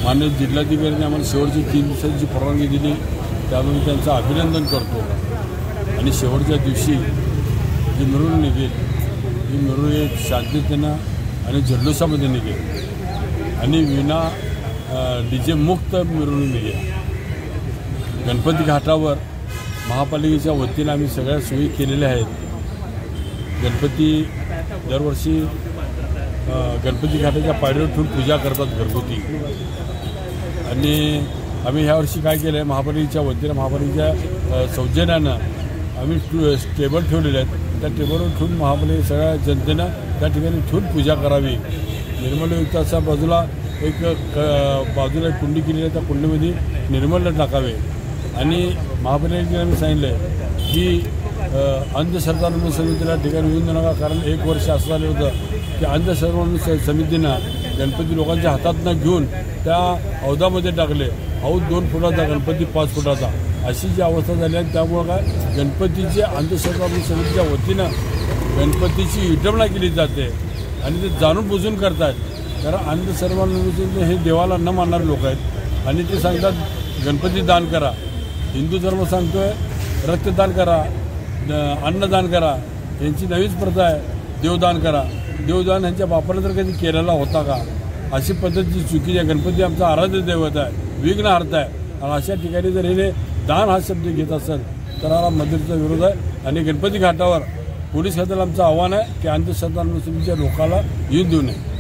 माननीय जिल्हाधिकाऱ्यांनी आम्हाला शेवटची 3 दिवसांची परवानगी दिली, त्यामुळे त्यांचं अभिनंदन करतो। आणि शेवटच्या दिवशी जी मिरवणूक निघेल ही मिरवणूक एक शांततेनं आणि जल्लोषामध्ये निघेल आणि विना डीजे मुक्त मिरवणूक निघेल। गणपती घाटावर महापालिकेच्या वतीनं आम्ही सगळ्या सोयी केलेल्या आहेत। गणपती दरवर्षी गणपती घाटाच्या पायरीवर ठेवून पूजा करतात घरगुती, आणि आम्ही ह्या वर्षी काय केलं आहे, महापालिकेच्या वतीनं महापालिकेच्या सौजन्यानं आम्ही टेबल ठेवलेले आहेत। त्या टेबलवर ठेवून महापालिका सगळ्या जनतेनं त्या ठिकाणी ठेवून पूजा करावी। निर्मलयुक्त अशा बाजूला एक कुंडी केलेली आहे, त्या कुंडीमध्ये निर्मल टाकावे। आणि महापालिकेने आम्ही सांगितलं आहे की अंधश्रद्धा समितीला ठिकाणी येऊन देऊ नका, कारण 1 वर्ष असं झालं होतं की अंधश्रद्धा समितीनं गणपती लोकांच्या हातातनं घेऊन त्या हौदामध्ये टाकले। हौद 2 फुटाचा, गणपती 5 फुटाचा, अशी जी अवस्था झाली आहे। त्यामुळं काय गणपतीच्या अंधश्रद्धा समितीच्या वतीनं गणपतीची विटंबना केली जाते आणि ते जाणून बुजून करतात। कारण अंधश्रद्धा समिती हे देवाला न मानणारे लोक आहेत आणि ते सांगतात गणपती दान करा। हिंदू धर्म सांगतोय रक्तदान करा, अन्नदान करा। यांची नवीच प्रथा आहे देवदान करा। देवदान यांच्या बापाने तर कधी केलेला होता का? अशी पद्धतीची चुकीची आहे। गणपती आमचा आराध्य दैवत आहे, विघ्नहर्ता आहे, आणि अशा ठिकाणी जर हे दान हा शब्द घेत असेल तर हा मंदिराचा विरोध आहे। आणि गणपती घाटावर पोलीस खात्याला आमचं आव्हान आहे की अंधश्रद्धा समितीच्या लोकांना येऊन देऊ नये।